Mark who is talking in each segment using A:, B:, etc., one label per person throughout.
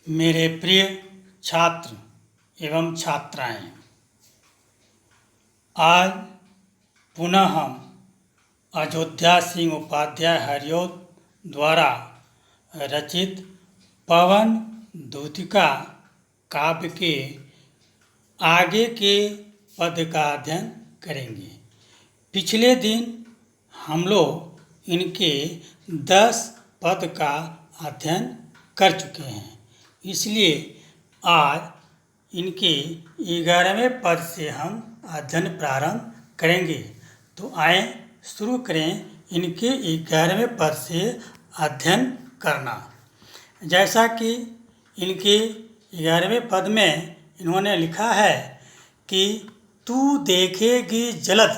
A: मेरे प्रिय छात्र एवं छात्राएं, आज पुनः हम अयोध्या सिंह उपाध्याय हरिऔध द्वारा रचित पवन दूतिका काव्य के आगे के पद का अध्ययन करेंगे। पिछले दिन हम लोग इनके 10 पद का अध्ययन कर चुके हैं, इसलिए आज इनके 11वें पद से हम अध्ययन प्रारंभ करेंगे। तो आए शुरू करें इनके 11वें पद से अध्ययन करना। जैसा कि इनके 11वें पद में इन्होंने लिखा है कि तू देखेगी जलद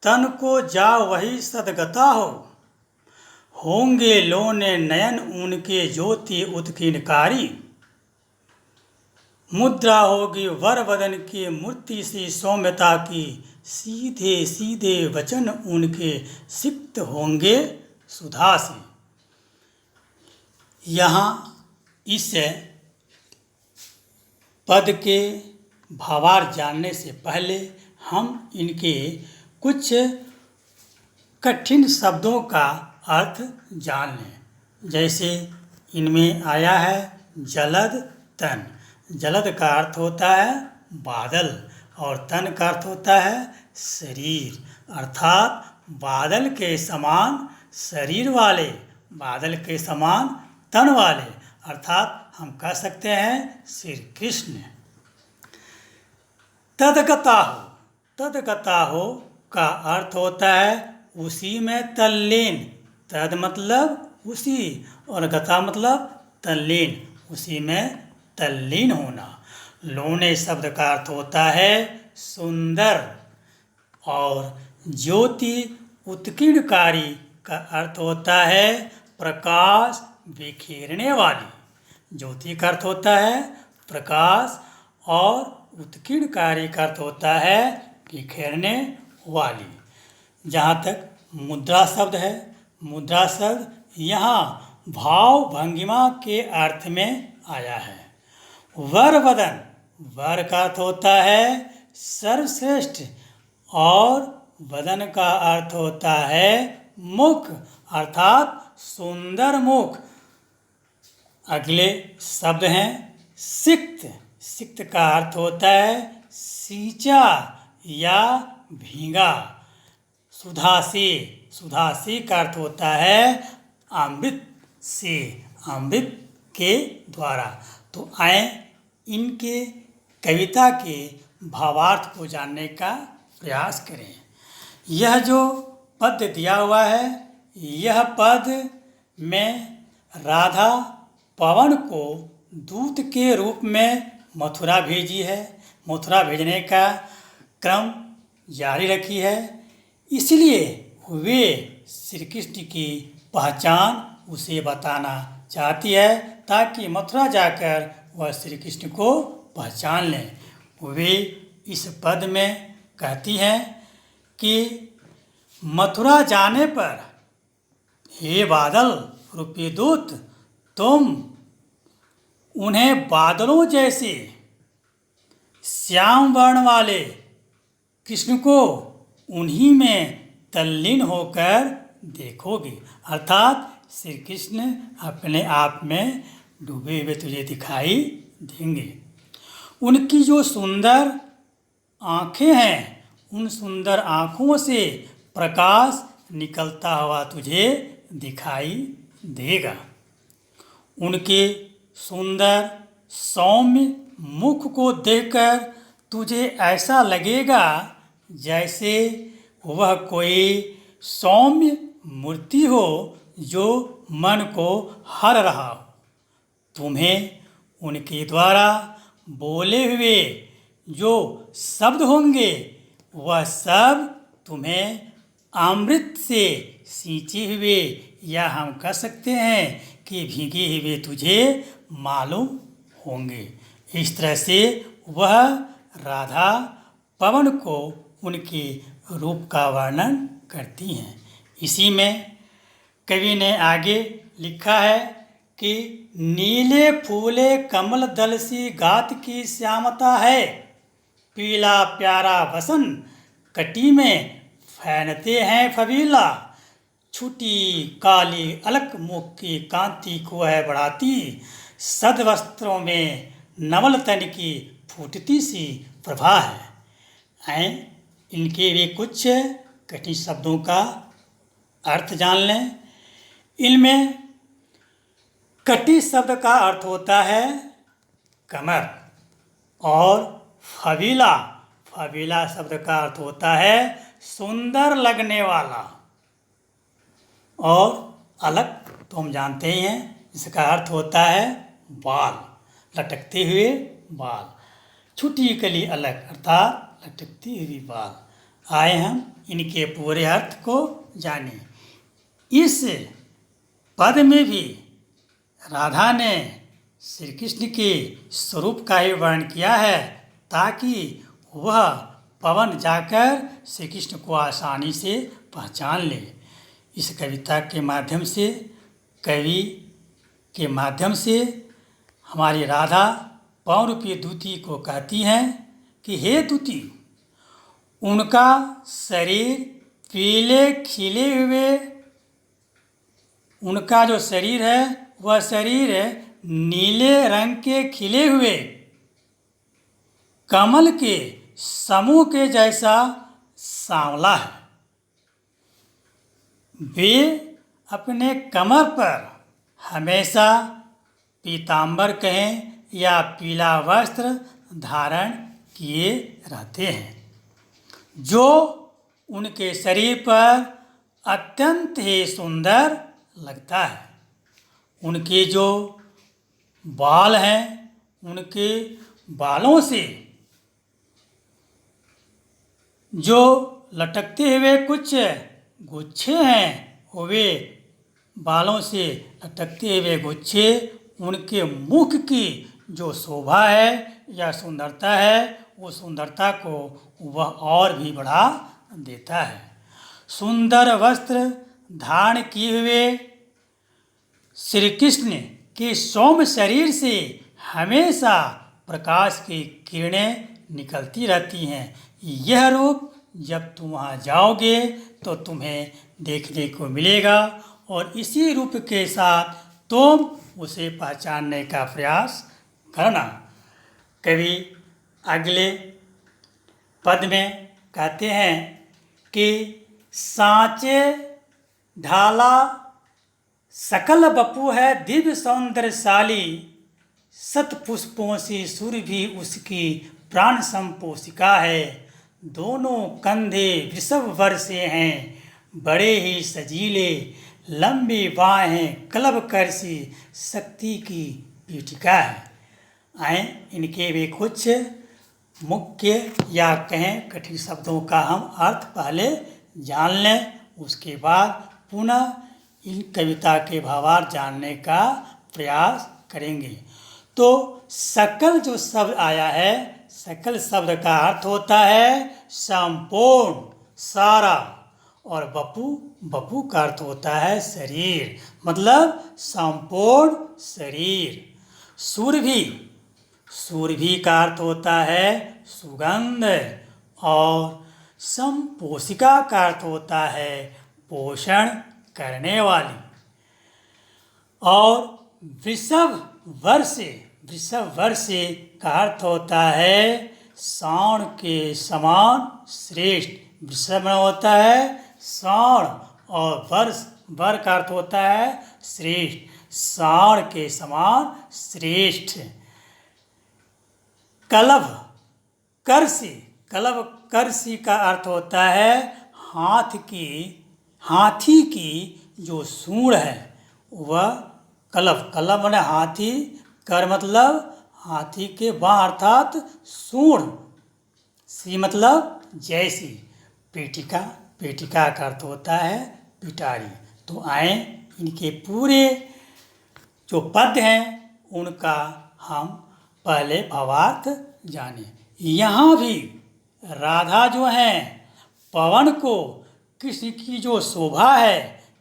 A: तन को जा वही सदगता हो, होंगे लोने नयन उनके ज्योति उत्कीर्णकारी, मुद्रा होगी वर वदन की मूर्ति सी सौम्यता की, सीधे सीधे वचन उनके सिक्त होंगे सुधा से। यहाँ इस पद के भावार्थ जानने से पहले हम इनके कुछ कठिन शब्दों का अर्थ जान लें। जैसे इनमें आया है जलद तन। जलद का अर्थ होता है बादल और तन का अर्थ होता है शरीर, अर्थात बादल के समान शरीर वाले, बादल के समान तन वाले, अर्थात हम कह सकते हैं श्री कृष्ण। तदगता हो, तदगता हो का अर्थ होता है उसी में तल्लीन। तद मतलब उसी और गता मतलब तल्लीन, उसी में तल्लीन होना। लोने शब्द का अर्थ होता है सुंदर और ज्योति उत्कीर्णकारी का अर्थ होता है प्रकाश बिखेरने वाली। ज्योति का अर्थ होता है प्रकाश और उत्कीर्णकारी का अर्थ होता है बिखेरने वाली। जहाँ तक मुद्रा शब्द है, मुद्रा शब्द यहाँ भाव भंगिमा के अर्थ में आया है। वर वदन, वर का अर्थ होता है सर्वश्रेष्ठ और वदन का अर्थ होता है मुख, अर्थात सुंदर मुख। अगले शब्द हैं सिक्त। सिक्त का अर्थ होता है सींचा या भीगा। सुधासी, सुधासी का अर्थ होता है अमृत से, अमृत के द्वारा। तो आए इनके कविता के भावार्थ को जानने का प्रयास करें। यह जो पद दिया हुआ है, यह पद में राधा पवन को दूत के रूप में मथुरा भेजी है, मथुरा भेजने का क्रम जारी रखी है। इसलिए वे श्री कृष्ण की पहचान उसे बताना चाहती है ताकि मथुरा जाकर वह श्री कृष्ण को पहचान लें। वे इस पद में कहती हैं कि मथुरा जाने पर हे बादल रूपी दूत, तुम उन्हें बादलों जैसे श्याम वर्ण वाले कृष्ण को उन्हीं में तल्लीन होकर देखोगे, अर्थात श्री कृष्ण अपने आप में डूबे हुए तुझे दिखाई देंगे। उनकी जो सुंदर आँखें हैं, उन सुंदर आँखों से प्रकाश निकलता हुआ तुझे दिखाई देगा। उनके सुंदर सौम्य मुख को देखकर तुझे ऐसा लगेगा जैसे वह कोई सौम्य मूर्ति हो जो मन को हर रहा हो। तुम्हें उनके द्वारा बोले हुए जो शब्द होंगे, वह सब तुम्हें अमृत से सींचे हुए या हम कह सकते हैं कि भीगे हुए तुझे मालूम होंगे। इस तरह से वह राधा पवन को उनके रूप का वर्णन करती हैं। इसी में कवि ने आगे लिखा है कि नीले फूले कमल दल सी गात की श्यामता है, पीला प्यारा वसन कटी में फैनते हैं फबीला, छुटी काली अलक मुख की कांति को है बढ़ाती, सदवस्त्रों में नवल तन की फूटती सी प्रभा है। इनके भी कुछ कठिन शब्दों का अर्थ जान लें। इनमें कटी शब्द का अर्थ होता है कमर, और फबीला, फबीला शब्द का अर्थ होता है सुंदर लगने वाला, और अलग तो हम जानते ही हैं इसका अर्थ होता है बाल, लटकते हुए बाल, छुटी कली अलग अर्थात लटकती हुई बाल। आए हम इनके पूरे अर्थ को जाने। इस पद में भी राधा ने श्री कृष्ण के स्वरूप का ही वर्णन किया है, ताकि वह पवन जाकर श्री कृष्ण को आसानी से पहचान ले। इस कविता के माध्यम से, कवि के माध्यम से हमारी राधा पवन रूपी दूती को कहती हैं कि हे दूती, उनका शरीर पीले खिले हुए, उनका जो शरीर है वह शरीर नीले रंग के खिले हुए कमल के समूह के जैसा सांवला है। वे अपने कमर पर हमेशा पीतांबर कहें या पीला वस्त्र धारण किए रहते हैं, जो उनके शरीर पर अत्यंत ही सुंदर लगता है। उनके जो बाल हैं, उनके बालों से जो लटकते हुए कुछ गुच्छे हैं, वे बालों से लटकते हुए गुच्छे उनके मुख की जो शोभा है या सुंदरता है, वो सुंदरता को वह और भी बढ़ा देता है। सुंदर वस्त्र धारण किए हुए श्री कृष्ण के सौम्य शरीर से हमेशा प्रकाश की किरणें निकलती रहती हैं। यह रूप जब तुम वहाँ जाओगे तो तुम्हें देखने को मिलेगा, और इसी रूप के साथ तुम उसे पहचानने का प्रयास करना। कवि अगले पद में कहते हैं कि सांचे ढाला सकल बपू है दिव्य सौंदर्यशाली, सत पुष्पों से सुर भी उसकी प्राण संपोषिका है, दोनों कंधे वृषभ वर्षे हैं, बड़े ही सजीले, लंबी बाहें कलब करसी शक्ति की पीठिका है। आए इनके भी कुछ मुख्य या कहें कठिन शब्दों का हम अर्थ पहले जान लें, उसके बाद पुनः इन कविता के भावार्थ जानने का प्रयास करेंगे। तो सकल जो शब्द आया है, सकल शब्द का अर्थ होता है संपूर्ण, सारा, और बपू, बपू का अर्थ होता है शरीर, मतलब संपूर्ण शरीर। सुरभि, सुरभि का अर्थ होता है सुगंध, और संपोषिका का अर्थ होता है पोषण करने वाली, और वृषभ वर्षे, वृषभ वर्षे का अर्थ होता है साण के समान श्रेष्ठ। वृषभ होता है साण, और वर्ष, वर का अर्थ होता है श्रेष्ठ, साण के समान श्रेष्ठ। कलभ कर्षि, कलभ कर्षि का अर्थ होता है हाथी की जो सूंड है वह कलभ, कलभ माने हाथी, कर मतलब हाथी के बाँ अर्थात सूंड, सी मतलब जैसी, पीठिका, पीठिका का अर्थ होता है पिटारी। तो आए इनके पूरे जो पद हैं उनका हम पहले भावार्थ जाने। यहाँ भी राधा जो हैं पवन को, कृष्ण की जो शोभा है,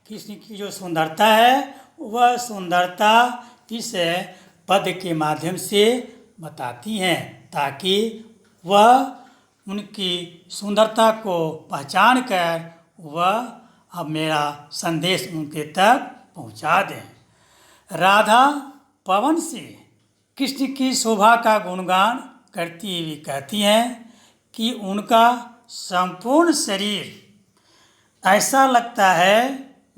A: कृष्ण की जो सुंदरता है वह सुंदरता इस पद के माध्यम से बताती हैं, ताकि वह उनकी सुंदरता को पहचान कर वह अब मेरा संदेश उनके तक पहुंचा दें। राधा पवन से कृष्ण की शोभा का गुणगान करती हुई कहती हैं कि उनका संपूर्ण शरीर ऐसा लगता है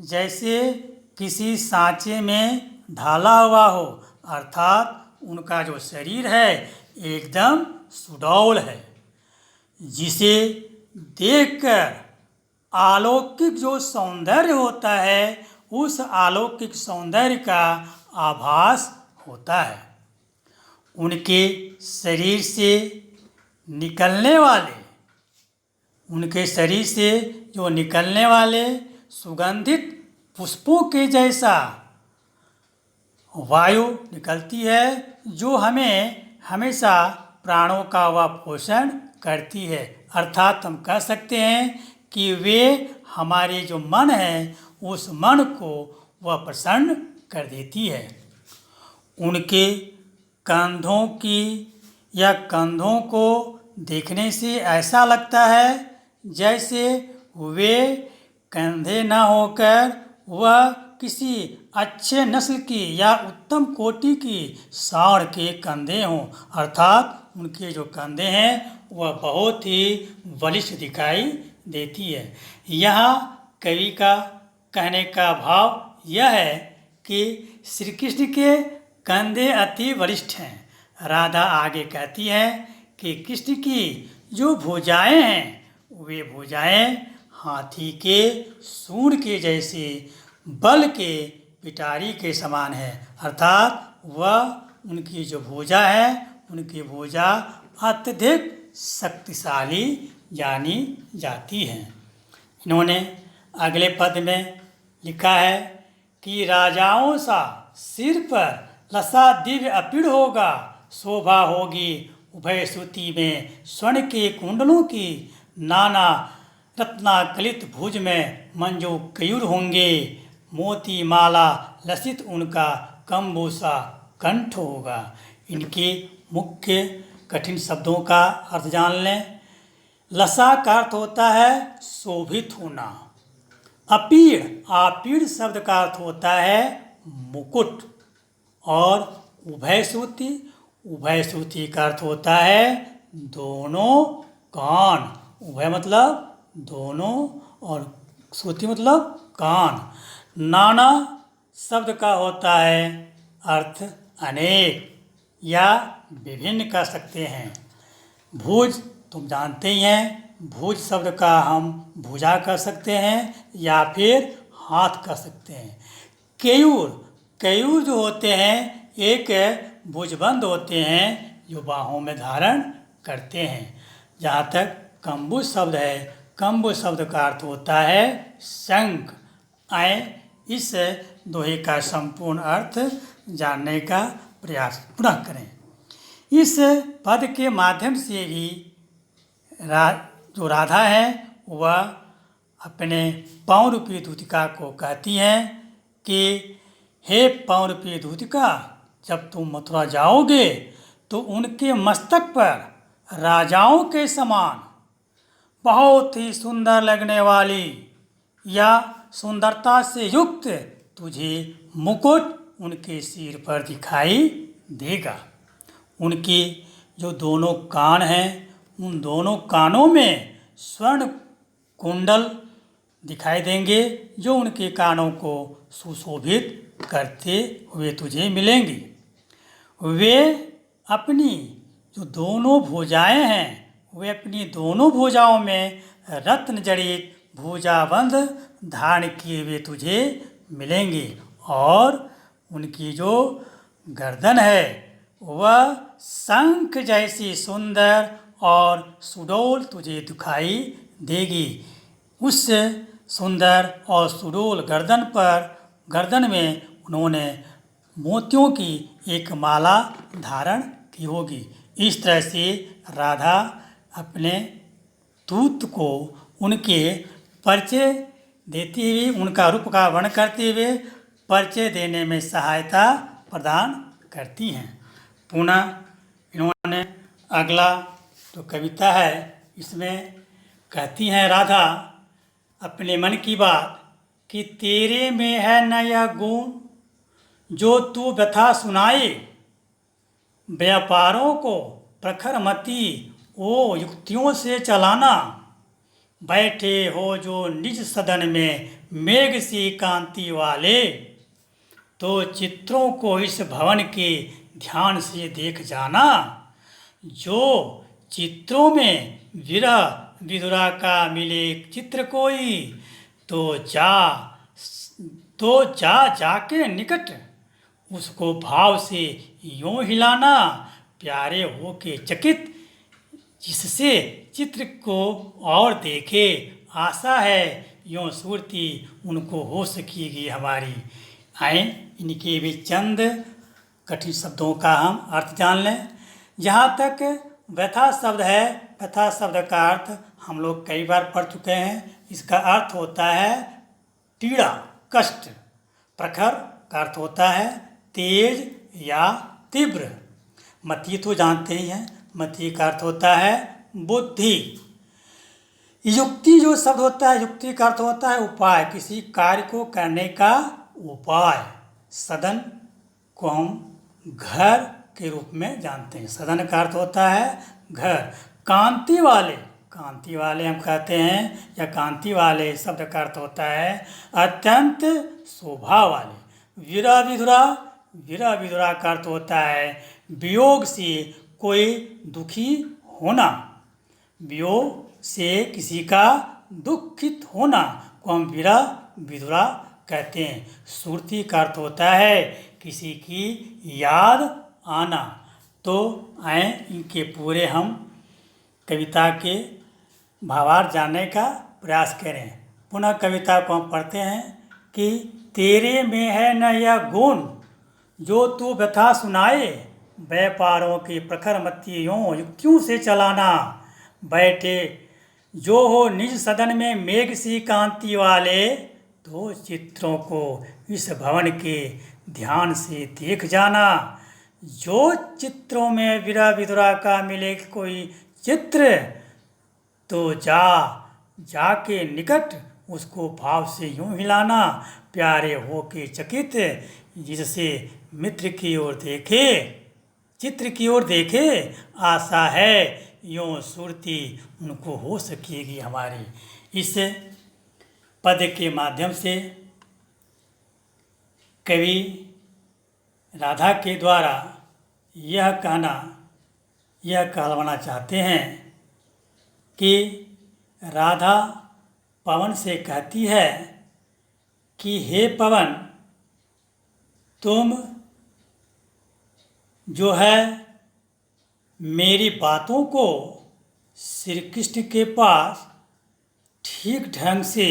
A: जैसे किसी सांचे में ढाला हुआ हो, अर्थात उनका जो शरीर है एकदम सुडौल है, जिसे देखकर अलौकिक जो सौंदर्य होता है उस अलौकिक सौंदर्य का आभास होता है। उनके शरीर से निकलने वाले सुगंधित पुष्पों के जैसा वायु निकलती है, जो हमें हमेशा प्राणों का वह पोषण करती है। अर्थात हम कह सकते हैं कि वे हमारे जो मन है उस मन को वह प्रसन्न कर देती है। उनके कंधों को देखने से ऐसा लगता है जैसे वे कंधे न होकर वह किसी अच्छे नस्ल की या उत्तम कोटि की सांड के कंधे हों, अर्थात उनके जो कंधे हैं वह बहुत ही बलिष्ठ दिखाई देती है। यहाँ कवि का कहने का भाव यह है कि श्री कृष्ण के कंधे अति बलिष्ठ हैं। राधा आगे कहती है कि कृष्ण की जो भुजाएं हैं वे भुजाएं हाथी के सूंड के जैसे बल के पिटारी के समान है, अर्थात वह उनकी जो भुजा है उनकी भुजा अत्यधिक शक्तिशाली जानी जाती है। इन्होंने अगले पद में लिखा है कि राजाओं सा सिर पर लसा दिव्य अपीड़ होगा, शोभा होगी उभय श्रुति में स्वर्ण के कुंडलों की, नाना रत्नाकलित भुज में मंजू कयूर होंगे, मोती माला लसित उनका कंबूसा कंठ होगा। इनके मुख्य कठिन शब्दों का अर्थ जान लें। लसा का अर्थ होता है शोभित होना। आपीड़ शब्द का अर्थ होता है मुकुट। और उभय श्रुति का अर्थ होता है दोनों कान। उभय मतलब दोनों और श्रुति मतलब कान। नाना शब्द का होता है अर्थ अनेक या विभिन्न कह सकते हैं। भुज तुम जानते ही हैं, भुज शब्द का हम भुजा कह सकते हैं या फिर हाथ कह सकते हैं। केयूर जो होते हैं एक भुजबंद होते हैं जो बाहों में धारण करते हैं। जहाँ तक कंबु शब्द है, कंबु शब्द का अर्थ होता है शंख। आए इस दोहे का संपूर्ण अर्थ जानने का प्रयास पुनः करें। इस पद के माध्यम से भी जो राधा है वह अपने पाँव रूपी दूतिका को कहती हैं कि हे पाँव रूपी दूतिका, जब तुम मथुरा जाओगे तो उनके मस्तक पर राजाओं के समान बहुत ही सुंदर लगने वाली या सुंदरता से युक्त तुझे मुकुट उनके सिर पर दिखाई देगा। उनके जो दोनों कान हैं उन दोनों कानों में स्वर्ण कुंडल दिखाई देंगे जो उनके कानों को सुशोभित करते हुए तुझे मिलेंगी। वे अपनी जो दोनों भुजाएं हैं वे अपनी दोनों भुजाओं में रत्न जड़ित भुजाबंध धारण किए हुए तुझे मिलेंगे। और उनकी जो गर्दन है वह शंख जैसी सुंदर और सुडौल तुझे दिखाई देगी। उस सुंदर और सुडौल गर्दन में उन्होंने मोतियों की एक माला धारण की होगी। इस तरह से राधा अपने दूत को उनके परिचय देती हुई, उनका रूप का वर्णन करते हुए परिचय देने में सहायता प्रदान करती हैं। पुनः इन्होंने अगला तो कविता है, इसमें कहती हैं राधा अपने मन की बात कि तेरे में है न यह गुण जो तू व्यथा सुनाए, व्यापारों को प्रखर मति ओ युक्तियों से चलाना, बैठे हो जो निज सदन में मेघ सी कांति वाले, तो चित्रों को इस भवन के ध्यान से देख जाना, जो चित्रों में विरह विधुरा का मिले चित्र कोई, तो जा जाके निकट उसको भाव से यूं हिलाना, प्यारे हो के चकित जिससे चित्र को और देखे, आशा है यूं सूरती उनको हो सकेगी हमारी। आए इनके भी चंद कठिन शब्दों का हम अर्थ जान लें। जहाँ तक व्यथा शब्द है, व्यथा शब्द का अर्थ हम लोग कई बार पढ़ चुके हैं। इसका अर्थ होता है पीड़ा, कष्ट। प्रखर का अर्थ होता है तेज या तीव्र। मति तो जानते ही हैं, मति का अर्थ होता है बुद्धि। युक्ति जो शब्द होता है, युक्ति का अर्थ होता है उपाय, किसी कार्य को करने का उपाय। सदन को हम घर के रूप में जानते हैं। सदन का अर्थ होता है घर। कांति वाले, कांति वाले हम कहते हैं, या कांति वाले शब्द का अर्थ होता है अत्यंत शोभा वाले। विरह विधुरा, विरह विधुरा का अर्थ होता है वियोग से कोई दुखी होना, वियोग से किसी का दुखित होना को हम विरह विधुरा कहते हैं। सुरती का अर्थ होता है किसी की याद आना। तो आए इनके पूरे हम कविता के भावार्थ जानने का प्रयास करें। पुनः कविता को हम पढ़ते हैं कि तेरे में है न यह गुण जो तू व्यथा सुनाए, व्यापारों की प्रखर मतियों युक्तियों से चलाना, बैठे जो हो निज सदन में मेघ सी कांति वाले, तो चित्रों को इस भवन के ध्यान से देख जाना, जो चित्रों में विरह विधुरा का मिले कोई चित्र, तो जाके निकट उसको भाव से यूं हिलाना, प्यारे हो के चकित जिससे मित्र की ओर देखे, चित्र की ओर देखे, आशा है यूं सुरती उनको हो सकेगी हमारी। इस पद के माध्यम से कवि राधा के द्वारा यह कहलवाना चाहते हैं कि राधा पवन से कहती है कि हे पवन, तुम जो है मेरी बातों को श्री कृष्ण के पास ठीक ढंग से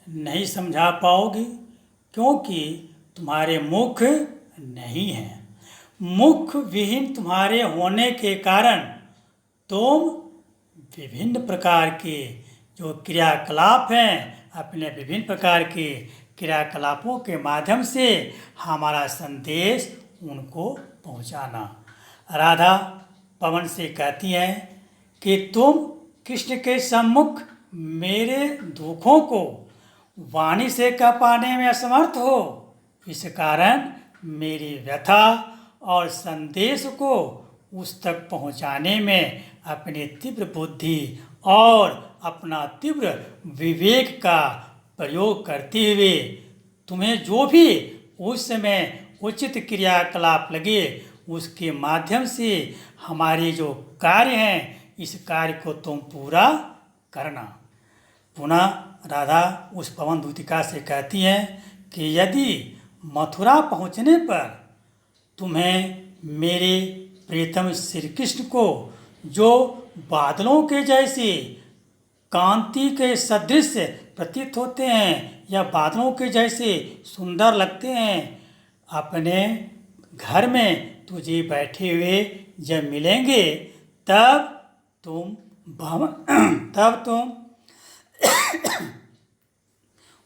A: नहीं समझा पाओगी, क्योंकि तुम्हारे मुख नहीं हैं। मुख विहीन तुम्हारे होने के कारण तुम विभिन्न प्रकार के जो क्रियाकलाप हैं, अपने विभिन्न प्रकार के क्रियाकलापों के माध्यम से हमारा संदेश उनको पहुंचाना। राधा पवन से कहती हैं कि तुम कृष्ण के सम्मुख मेरे दुखों को वाणी से कह पाने में असमर्थ हो, इस कारण मेरी व्यथा और संदेश को उस तक पहुंचाने में अपनी तीव्र बुद्धि और अपना तीव्र विवेक का प्रयोग करते हुए तुम्हें जो भी उस समय उचित क्रियाकलाप लगे उसके माध्यम से हमारे जो कार्य हैं इस कार्य को तुम पूरा करना। पुनः राधा उस पवन दूतिका से कहती हैं कि यदि मथुरा पहुँचने पर तुम्हें मेरे प्रीतम श्री कृष्ण को जो बादलों के जैसे कांति के सदृश प्रतीत होते हैं या बादलों के जैसे सुंदर लगते हैं, अपने घर में तुझे बैठे हुए जब मिलेंगे तब तुम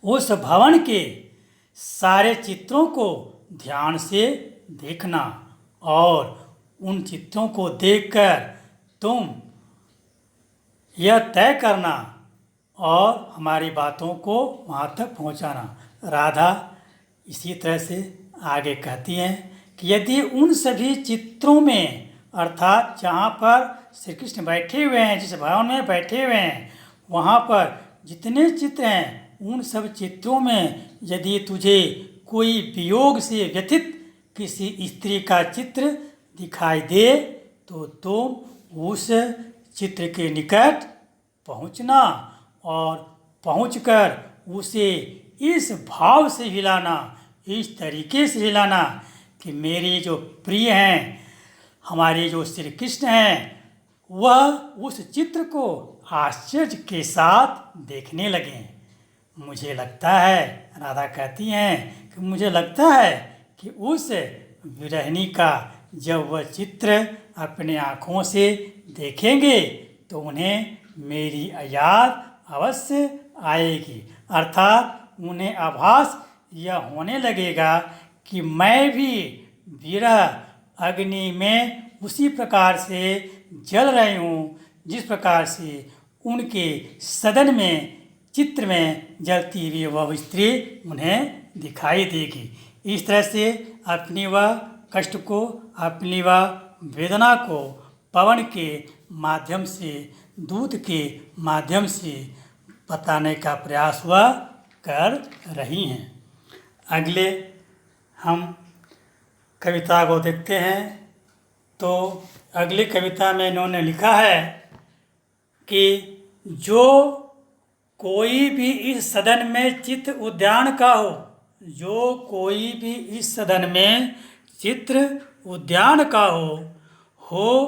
A: उस भवन के सारे चित्रों को ध्यान से देखना और उन चित्रों को देखकर तुम यह तय करना और हमारी बातों को वहाँ तक पहुँचाना। राधा इसी तरह से आगे कहती हैं कि यदि उन सभी चित्रों में, अर्थात जहाँ पर श्री कृष्ण बैठे हुए हैं, जिस भवन में बैठे हुए हैं, वहाँ पर जितने चित्र हैं, उन सब चित्रों में यदि तुझे कोई वियोग से व्यथित किसी स्त्री का चित्र दिखाई दे तो तुम उस चित्र के निकट पहुँचना और पहुँचकर उसे इस भाव से हिलाना, इस तरीके से हिलाना कि मेरे जो प्रिय हैं, हमारे जो श्री कृष्ण हैं, वह उस चित्र को आश्चर्य के साथ देखने लगें। मुझे लगता है, राधा कहती हैं कि मुझे लगता है कि उस विरहिणी का जब वह चित्र अपने आँखों से देखेंगे तो उन्हें मेरी याद अवश्य आएगी। अर्थात उन्हें आभास यह होने लगेगा कि मैं भी विरह अग्नि में उसी प्रकार से जल रही हूँ जिस प्रकार से उनके सदन में चित्र में जलती हुई वह स्त्री उन्हें दिखाई देगी। इस तरह से अपनी वह कष्ट को, अपनी वह वेदना को पवन के माध्यम से, दूत के माध्यम से बताने का प्रयास वह कर रही हैं। अगले हम कविता को देखते हैं। तो अगली कविता में इन्होंने लिखा है कि जो कोई भी इस सदन में चित्र उद्यान का हो, जो कोई भी इस सदन में चित्र उद्यान का हो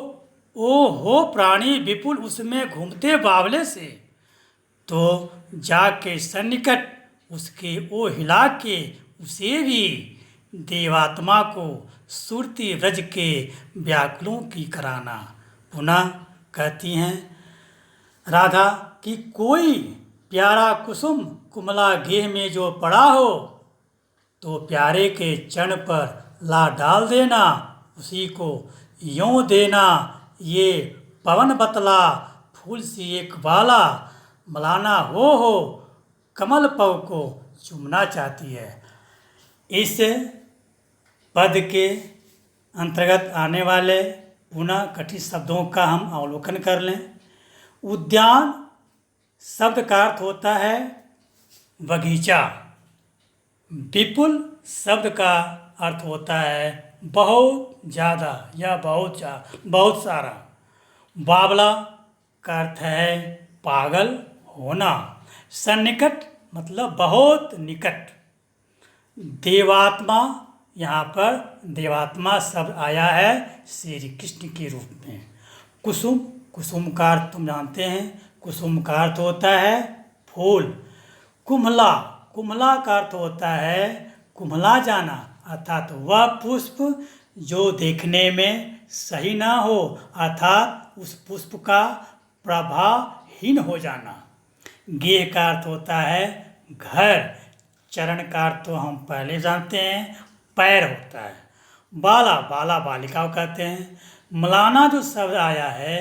A: प्राणी विपुल उसमें घूमते बावले से, तो जाके सन्निकट उसके ओ हिला के उसे भी देवात्मा को सुरती व्रज के व्याकुलों की कराना। पुनः कहती हैं राधा कि कोई प्यारा कुसुम कुमला गेह में जो पड़ा हो तो प्यारे के चरण पर ला डाल देना, उसी को यों देना ये पवन बतला फूल सी एक बाला, मलाना हो कमल पव को चूमना चाहती है। इस पद के अंतर्गत आने वाले पुनः कठिन शब्दों का हम अवलोकन कर लें। उद्यान शब्द का अर्थ होता है बगीचा। विपुल शब्द का अर्थ होता है बहुत ज़्यादा या बहुत सारा। बावला का अर्थ है पागल होना। सन्निकट मतलब बहुत निकट। देवात्मा, यहाँ पर देवात्मा शब्द आया है श्री कृष्ण के रूप में। कुसुम, कुसुम का अर्थ तुम जानते हैं, कुसुम का अर्थ होता है फूल। कुम्हला, कुम्हला का अर्थ होता है कुम्हला जाना, अर्थात वह पुष्प जो देखने में सही ना हो, अर्थात उस पुष्प का प्रभावहीन हो जाना। गेह का अर्थ होता है घर। चरण का अर्थ तो हम पहले जानते हैं पैर होता है। बाला, बाला बालिका को कहते हैं। मलाना जो शब्द आया है,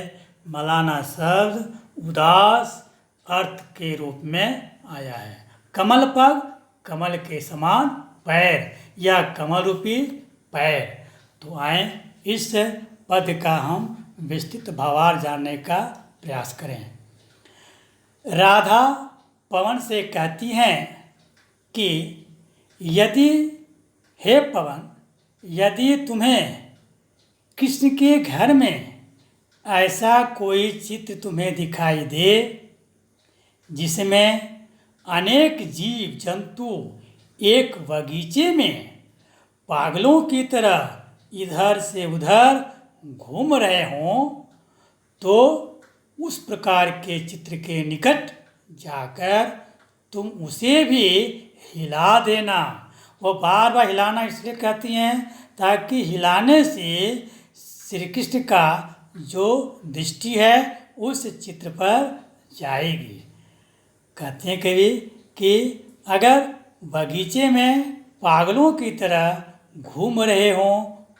A: मलाना शब्द उदास अर्थ के रूप में आया है। कमल पग, कमल के समान पैर या कमल रूपी पैर। तो आए इस पद का हम विस्तृत भावार्थ जानने का प्रयास करें। राधा पवन से कहती हैं कि यदि हे पवन, यदि तुम्हें कृष्ण के घर में ऐसा कोई चित्र तुम्हें दिखाई दे जिसमें अनेक जीव जंतु एक बगीचे में पागलों की तरह इधर से उधर घूम रहे हों, तो उस प्रकार के चित्र के निकट जाकर तुम उसे भी हिला देना। वो बार बार हिलाना इसलिए कहती हैं ताकि हिलाने से श्री कृष्ण का जो दृष्टि है उस चित्र पर जाएगी। कहते हैं कवि कि अगर बगीचे में पागलों की तरह घूम रहे हों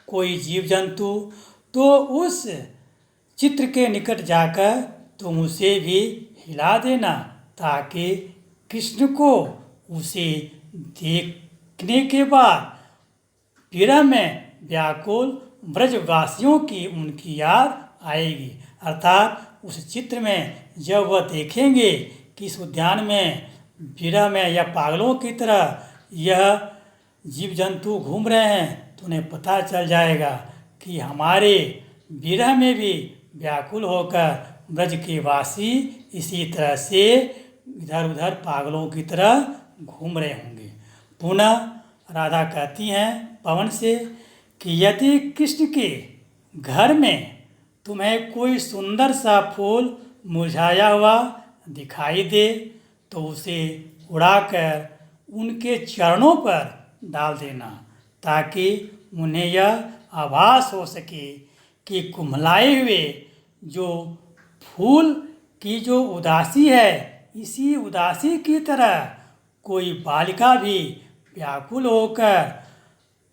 A: कोई जीव जंतु, तो उस चित्र के निकट जाकर तुम उसे भी हिला देना, ताकि कृष्ण को उसे देखने के बाद विरह में व्याकुल ब्रजवासियों की उनकी याद आएगी। अर्थात उस चित्र में जब वह देखेंगे कि इस उद्यान में विरह में या पागलों की तरह यह जीव जंतु घूम रहे हैं, तो उन्हें पता चल जाएगा कि हमारे विरह में भी व्याकुल होकर ब्रज के वासी इसी तरह से इधर उधर पागलों की तरह घूम रहे होंगे। पुनः राधा कहती हैं पवन से कि यदि कृष्ण के घर में तुम्हें कोई सुंदर सा फूल मुरझाया हुआ दिखाई दे, तो उसे उड़ाकर उनके चरणों पर डाल देना, ताकि उन्हें यह आभास हो सके कि कुम्हलाए हुए जो फूल की जो उदासी है, इसी उदासी की तरह कोई बालिका भी व्याकुल होकर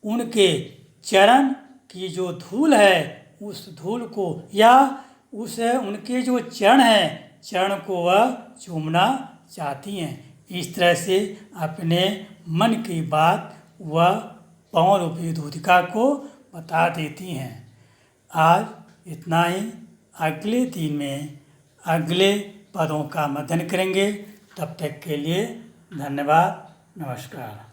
A: उनके चरण की जो धूल है उस धूल को या उस उनके जो चरण हैं चरण को वह चूमना चाहती हैं। इस तरह से अपने मन की बात वह पवन रूपी दूतिका को बता देती हैं। आज इतना ही। अगले दिन में अगले पदों का मध्यन करेंगे। तब तक के लिए धन्यवाद। नमस्कार।